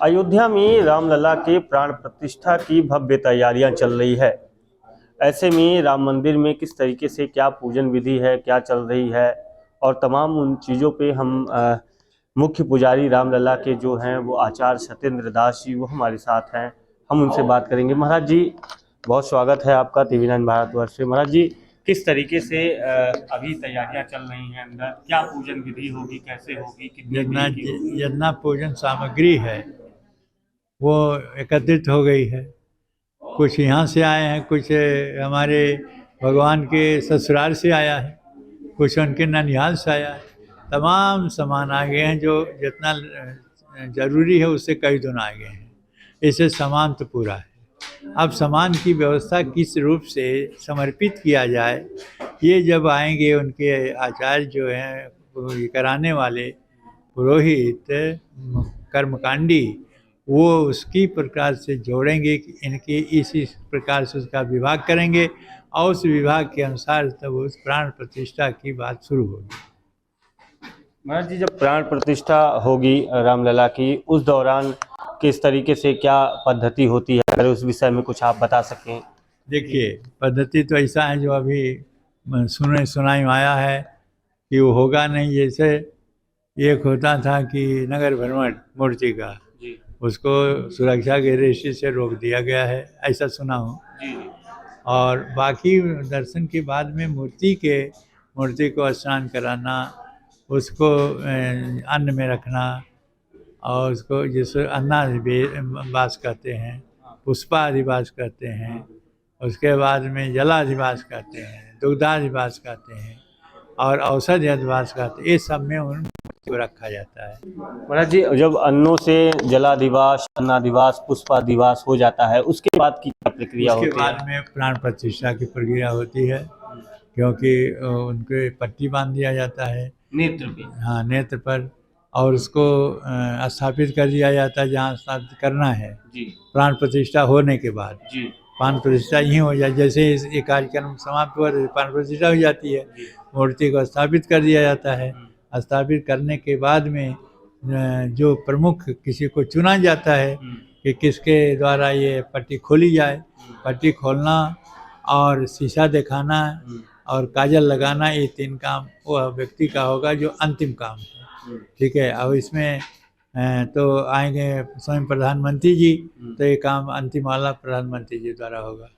अयोध्या में रामलला के प्राण प्रतिष्ठा की भव्य तैयारियां चल रही है। ऐसे में राम मंदिर में किस तरीके से क्या पूजन विधि है, क्या चल रही है और तमाम उन चीज़ों पे हम मुख्य पुजारी रामलला के जो हैं वो आचार्य सत्येंद्र दास जी वो हमारे साथ हैं। हम उनसे बात करेंगे। महाराज जी, बहुत स्वागत है आपका TV9 भारतवर्ष से। महाराज जी, किस तरीके से अभी तैयारियां चल रही हैं, अंदर क्या पूजन विधि होगी, कैसे होगी, कितनी जितना दिन की होगी? जितना पूजन सामग्री है वो एकत्रित हो गई है। कुछ यहाँ से आए हैं, कुछ हमारे भगवान के ससुराल से आया है, कुछ उनके ननिहाल से आया है। तमाम सामान आ गए हैं, जो जितना जरूरी है उससे कई गुना आ गए हैं। इससे सामान तो पूरा है। अब सामान की व्यवस्था किस रूप से समर्पित किया जाए, ये जब आएंगे उनके आचार्य जो हैं ये कराने वाले पुरोहित कर्मकांडी, वो उसकी प्रकार से जोड़ेंगे कि इनके इस प्रकार से उसका विभाग करेंगे और उस विभाग के अनुसार तब उस प्राण प्रतिष्ठा की बात शुरू होगी। महाराज जी, जब प्राण प्रतिष्ठा होगी रामलला की, उस दौरान किस तरीके से क्या पद्धति होती है, अगर उस विषय में कुछ आप बता सकें। देखिए, पद्धति तो ऐसा है जो अभी सुनाई में आया है कि वो होगा नहीं। जैसे एक होता था कि नगर भ्रमण मूर्ति का, जी उसको सुरक्षा की दृष्टि से रोक दिया गया है, ऐसा सुना हूँ। जी और बाकी दर्शन के बाद में मूर्ति को स्नान कराना, उसको अन्न में रखना, और उसको जिसे अन्नाधिवास कहते हैं, पुष्पाधिवास कहते हैं, उसके बाद में जलाधिवास कहते हैं, दुग्धाधिवास कहते हैं और औषधि अधिवास कहते हैं। ये सब में उन को रखा जाता है। महाराज जी, जब अन्नों से जलाधिवास, अन्नाधिवास, पुष्पाधिवास हो जाता है, उसके बाद की क्या प्रक्रिया उसके होती है? बाद में प्राण प्रतिष्ठा की प्रक्रिया होती है, क्योंकि उनके पट्टी बांध दिया जाता है नेत्र पे। हाँ, नेत्र पर, और उसको स्थापित कर दिया जाता है जहाँ स्थापित करना है। जी प्राण प्रतिष्ठा होने के बाद जी प्राण प्रतिष्ठा यही हो जाए, जैसे ये कार्यक्रम समाप्त हुआ तो प्राण प्रतिष्ठा हो जाती है। जी। मूर्ति को स्थापित कर दिया जाता है। स्थापित करने के बाद में जो प्रमुख किसी को चुना जाता है कि किसके द्वारा ये पट्टी खोली जाए। पट्टी खोलना और शीशा दिखाना और काजल लगाना, ये 3 काम वह व्यक्ति का होगा जो अंतिम काम है। ठीक है। अब इसमें तो आएंगे स्वयं प्रधानमंत्री जी, तो ये काम अंतिम वाला प्रधानमंत्री जी द्वारा होगा।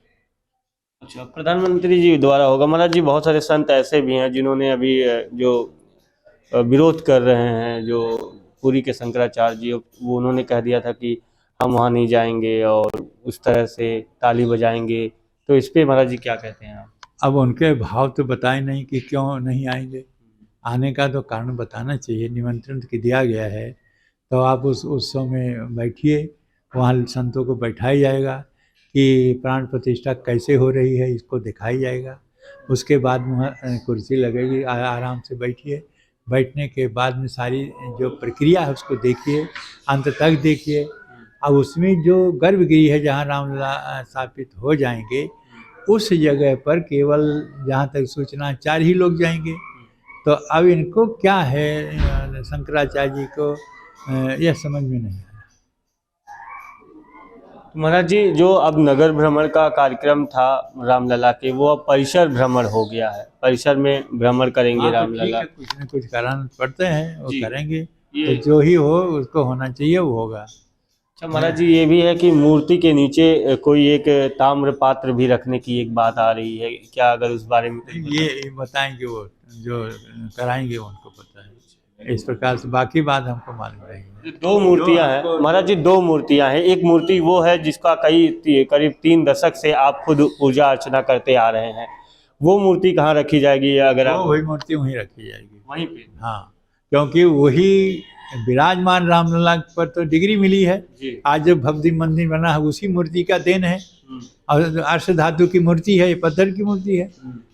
अच्छा, प्रधानमंत्री जी द्वारा होगा। महाराज जी, बहुत सारे संत ऐसे भी हैं जिन्होंने अभी जो विरोध कर रहे हैं, जो पुरी के शंकराचार्य जी, वो उन्होंने कह दिया था कि हम वहाँ नहीं जाएंगे और उस तरह से ताली बजाएंगे। तो इस पे महाराज जी क्या कहते हैं आप? अब उनके भाव तो बताए नहीं कि क्यों नहीं आएंगे। आने का तो कारण बताना चाहिए। निमंत्रण की दिया गया है तो आप उस उत्सव में बैठिए, वहाँ संतों को बैठाया जाएगा कि प्राण प्रतिष्ठा कैसे हो रही है, इसको दिखाई जाएगा। उसके बाद वहाँ कुर्सी लगेगी, आराम से बैठिए। बैठने के बाद में सारी जो प्रक्रिया है उसको देखिए, अंत तक देखिए। अब उसमें जो गर्भगृह है जहाँ रामलला स्थापित हो जाएंगे, उस जगह पर केवल जहाँ तक सूचना 4 ही लोग जाएंगे। तो अब इनको क्या है, शंकराचार्य जी को यह समझ में नहीं आया। तो महाराज जी, जो अब नगर भ्रमण का कार्यक्रम था रामलला के, वो अब परिसर भ्रमण हो गया है। परिसर में भ्रमण करेंगे रामलला। तो कुछ न कुछ कारण पड़ते हैं, वो करेंगे। ये तो जो ही हो उसको होना चाहिए वो होगा। अच्छा महाराज जी, ये भी है कि मूर्ति के नीचे कोई एक ताम्र पात्र भी रखने की एक बात आ रही है, क्या अगर उस बारे में कुछ ये बताएंगे वो जो कराएंगे उनको पता है। इस प्रकार से बाकी बात हमको मालूम नहीं। 2 मूर्तियां हैं महाराज जी, 2 मूर्तियां हैं। एक मूर्ति वो है जिसका करीब 3 दशक से आप खुद पूजा अर्चना करते आ रहे हैं। वो मूर्ति कहाँ रखी जाएगी, अगर आप? वही मूर्ति वहीं रखी जाएगी, वहीं पे। हाँ, क्योंकि वही विराजमान रामलला पर तो डिग्री मिली है। आज जो भव्य मंदिर बना है उसी मूर्ति का देन है। और अर्श धातु की मूर्ति है, पत्थर की मूर्ति है।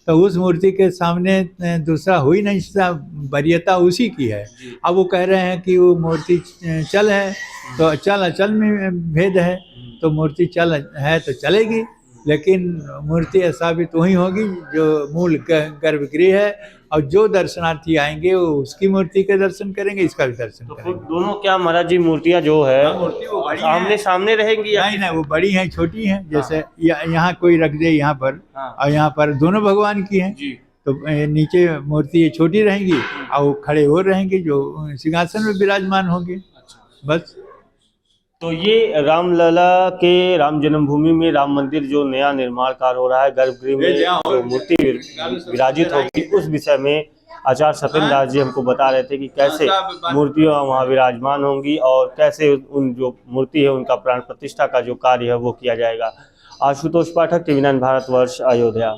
तो उस मूर्ति के सामने दूसरा हो ही नहीं सकता, वरीयता उसी की है। अब वो कह रहे हैं कि वो मूर्ति चल है, तो चल अचल में भेद है। तो मूर्ति चल है तो चलेगी, लेकिन मूर्ति स्थापित वही होगी जो मूल गर्भगृह है, और जो दर्शनार्थी आएंगे वो उसकी मूर्ति के दर्शन करेंगे, इसका भी दर्शन तो फिर करेंगे। दोनों क्या महाराज जी मूर्तियां जो है हाँ, मूर्ति वो बड़ी आमने है। सामने रहेंगी या नहीं नहीं, वो बड़ी हैं छोटी हैं, जैसे यहाँ कोई रख दे यहाँ पर, हाँ। और यहाँ पर दोनों भगवान की हैं, जी तो नीचे मूर्ति ये छोटी रहेंगी और वो खड़े हो रहेंगे जो सिंहासन में विराजमान होंगे, बस। तो ये रामलला के राम जन्मभूमि में राम मंदिर जो नया निर्माण कार्य हो रहा है, गर्भगृह में जो मूर्ति विराजित होगी, उस विषय में आचार्य सत्येंद्रनाथ जी हमको बता रहे थे कि कैसे मूर्तियां वहां विराजमान होंगी और कैसे उन जो मूर्ति है उनका प्राण प्रतिष्ठा का जो कार्य है वो किया जाएगा। आशुतोष पाठक, टीवी 9 भारतवर्ष, अयोध्या।